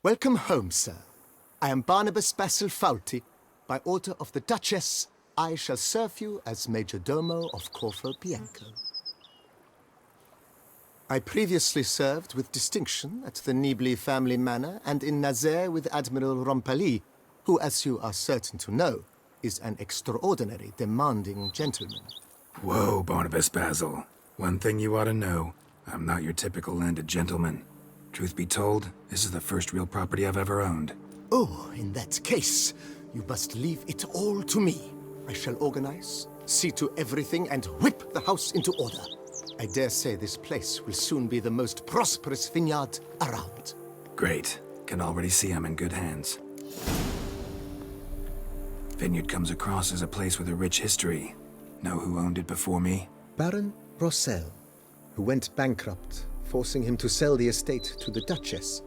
Welcome home, sir. I am Barnabas Basil Fawlty. By order of the Duchess, I shall serve you as Major Domo of Corvo Bianco. I previously served with distinction at the Nibli family manor and in Nazaire with Admiral Rompali, who, as you are certain to know, is an extraordinary, demanding gentleman. Whoa, Barnabas Basil. One thing you ought to know. I'm not your typical landed gentleman. Truth be told, this is the first real property I've ever owned. Oh, in that case, you must leave it all to me. I shall organize, see to everything, and whip the house into order. I dare say this place will soon be the most prosperous vineyard around. Great. Can already see I'm in good hands. Vineyard comes across as a place with a rich history. Know who owned it before me? Baron Rossel, who went bankrupt, forcing him to sell the estate to the Duchess.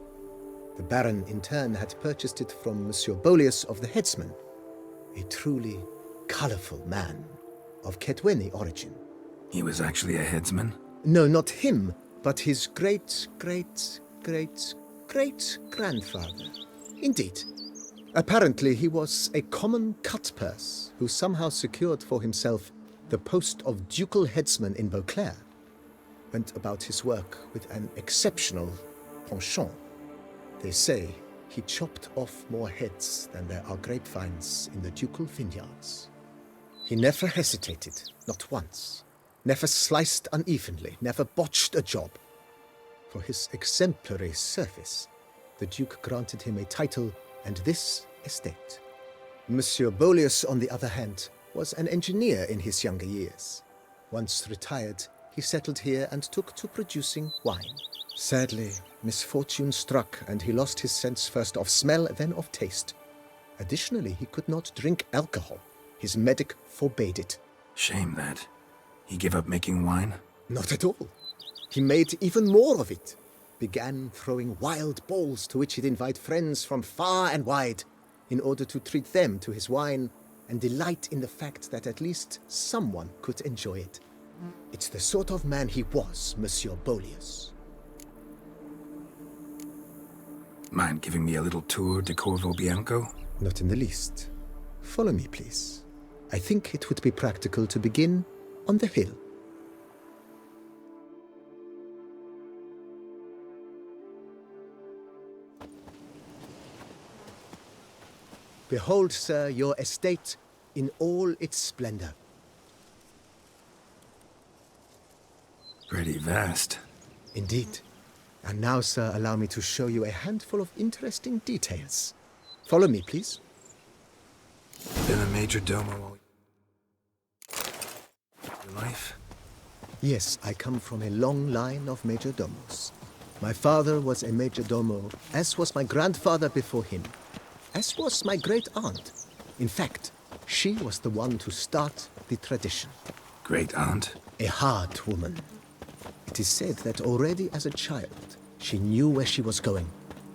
The Baron, in turn, had purchased it from Monsieur Bolius of the Headsman, a truly colorful man of Ketweni origin. He was actually a headsman? No, not him, but his great-great-great-great-grandfather. Indeed. Apparently, he was a common cut-purse who somehow secured for himself the post of ducal headsman in Beauclair. Went about his work with an exceptional penchant. They say he chopped off more heads than there are grapevines in the ducal vineyards. He never hesitated, not once. Never sliced unevenly, never botched a job. For his exemplary service, the Duke granted him a title and this estate. Monsieur Bolius, on the other hand, was an engineer in his younger years. Once retired, he settled here and took to producing wine. Sadly, misfortune struck and he lost his sense first of smell, then of taste. Additionally, he could not drink alcohol. His medic forbade it. Shame that. He gave up making wine? Not at all. He made even more of it. Began throwing wild balls to which he'd invite friends from far and wide in order to treat them to his wine and delight in the fact that at least someone could enjoy it. It's the sort of man he was, Monsieur Bolius. Mind giving me a little tour de Corvo Bianco? Not in the least. Follow me, please. I think it would be practical to begin on the hill. Behold, sir, your estate in all its splendor. Pretty vast. Indeed. And now, sir, allow me to show you a handful of interesting details. Follow me, please. Been a major domo all your life? Yes, I come from a long line of major domos. My father was a major domo, as was my grandfather before him, as was my great-aunt. In fact, she was the one to start the tradition. Great-aunt? A hard woman. It is said that already as a child, she knew where she was going,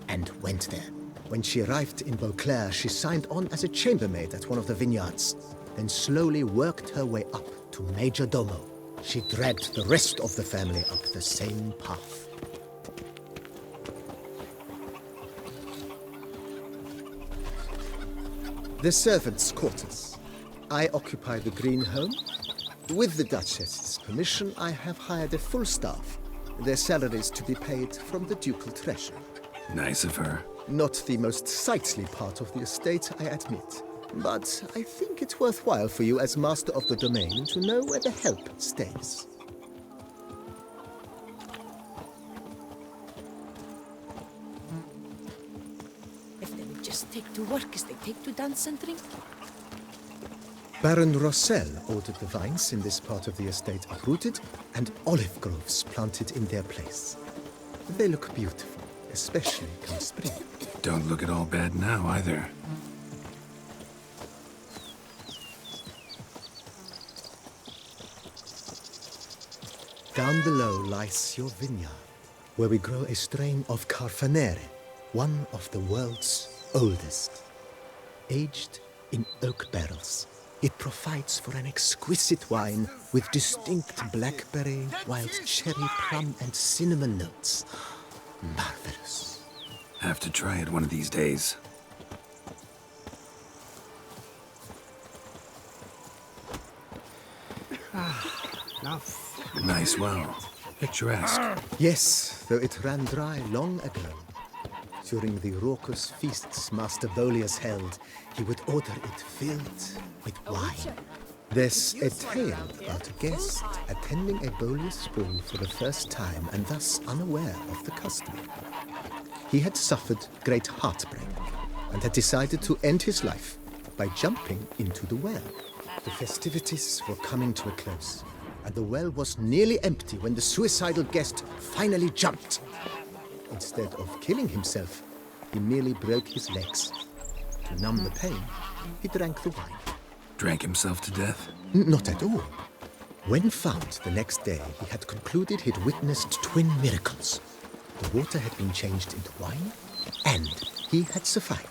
and went there. When she arrived in Beauclair, she signed on as a chambermaid at one of the vineyards, then slowly worked her way up to Major Domo. She dragged the rest of the family up the same path. The servants' quarters. I occupy the green home. With the Duchess's permission, I have hired a full staff. Their salaries to be paid from the ducal treasury. Nice of her. Not the most sightly part of the estate, I admit. But I think it's worthwhile for you as master of the domain to know where the help stays. If they would just take to work as they take to dance and drink. Baron Rossel ordered the vines in this part of the estate uprooted and olive groves planted in their place. They look beautiful, especially come spring. Don't look at all bad now, either. Down below lies your vineyard, where we grow a strain of Carfanere, one of the world's oldest. Aged in oak barrels, it provides for an exquisite wine with distinct blackberry, wild cherry, plum, and cinnamon notes. Marvelous. Have to try it one of these days. Nice well. Picturesque. Yes, though it ran dry long ago. During the raucous feasts Master Bolius held, he would order it filled with wine. There's a tale about a guest attending a Bolius ball for the first time and thus unaware of the custom. He had suffered great heartbreak and had decided to end his life by jumping into the well. The festivities were coming to a close, and the well was nearly empty when the suicidal guest finally jumped. Instead of killing himself, he merely broke his legs. To numb the pain, he drank the wine. Drank himself to death? Not at all. When found the next day, he had concluded he'd witnessed twin miracles. The water had been changed into wine, and he had survived.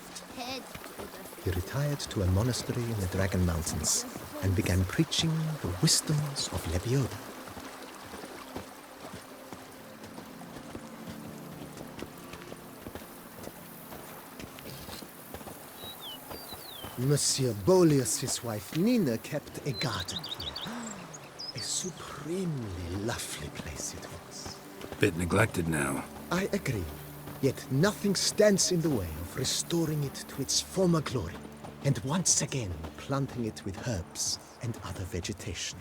He retired to a monastery in the Dragon Mountains and began preaching the wisdoms of Lebioda. Monsieur Bolius' wife Nina kept a garden here. A supremely lovely place it was. Bit neglected now. I agree. Yet nothing stands in the way of restoring it to its former glory, and once again planting it with herbs and other vegetation.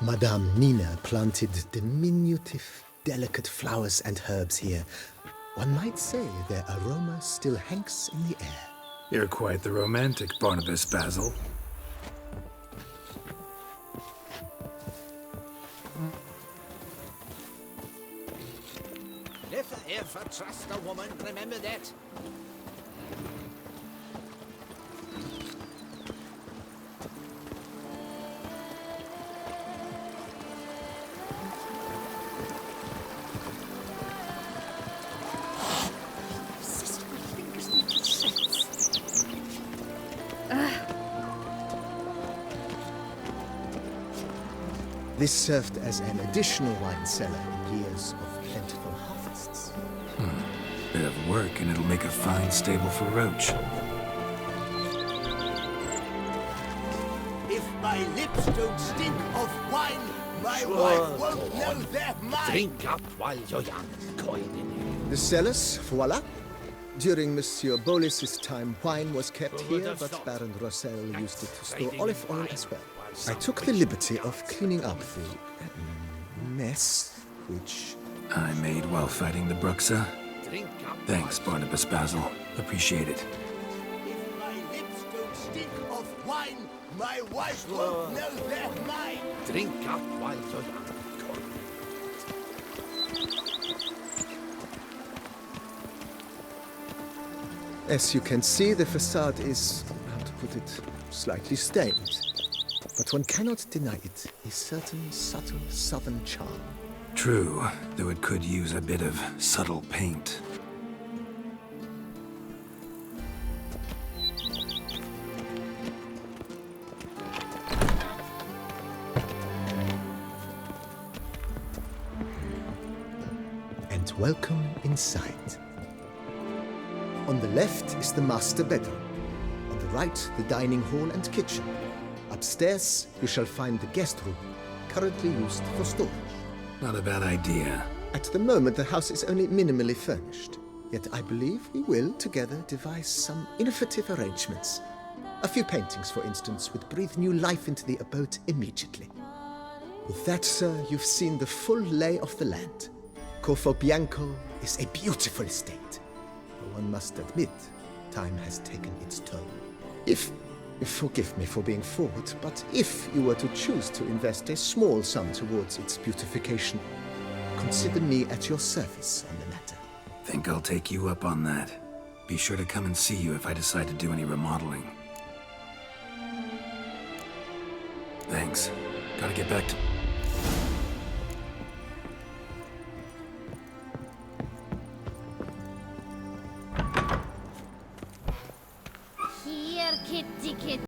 Madame Nina planted diminutive, delicate flowers and herbs here. One might say their aroma still hangs in the air. You're quite the romantic, Barnabas Basil. Never ever trust a woman, remember that. Sister, my fingers need to shreds. This served as an additional wine cellar in years of plentiful harvests. Bit of work and it'll make a fine stable for Roach. If my lips don't stink of wine, my wife won't know they're mine. Drink up while you're young, coin in The cellars, voila. During Monsieur Bolis's time, wine was kept here, but Baron Rossel used it to store olive oil as well. I took the liberty of cleaning up the mess, which... I made while fighting the Bruxa. Drink up. Thanks, Barnabas Basil. Appreciate it. If my lips don't stink of wine, my wife won't know they're mine. Drink up while you're young. As you can see, the facade is, how to put it, slightly stained. But one cannot deny it, a certain subtle southern charm. True, though it could use a bit of subtle paint. And welcome inside. On the left is the master bedroom. On the right, the dining hall and kitchen. Upstairs, you shall find the guest room, currently used for storage. Not a bad idea. At the moment, the house is only minimally furnished. Yet I believe we will, together, devise some innovative arrangements. A few paintings, for instance, would breathe new life into the abode immediately. With that, sir, you've seen the full lay of the land. Corfo Bianco is a beautiful estate. But one must admit, time has taken its toll. Forgive me for being forward, but if you were to choose to invest a small sum towards its beautification, consider me at your service on the matter. Think I'll take you up on that. Be sure to come and see you if I decide to do any remodeling. Thanks. Gotta get back to... Here, kitty, kitty.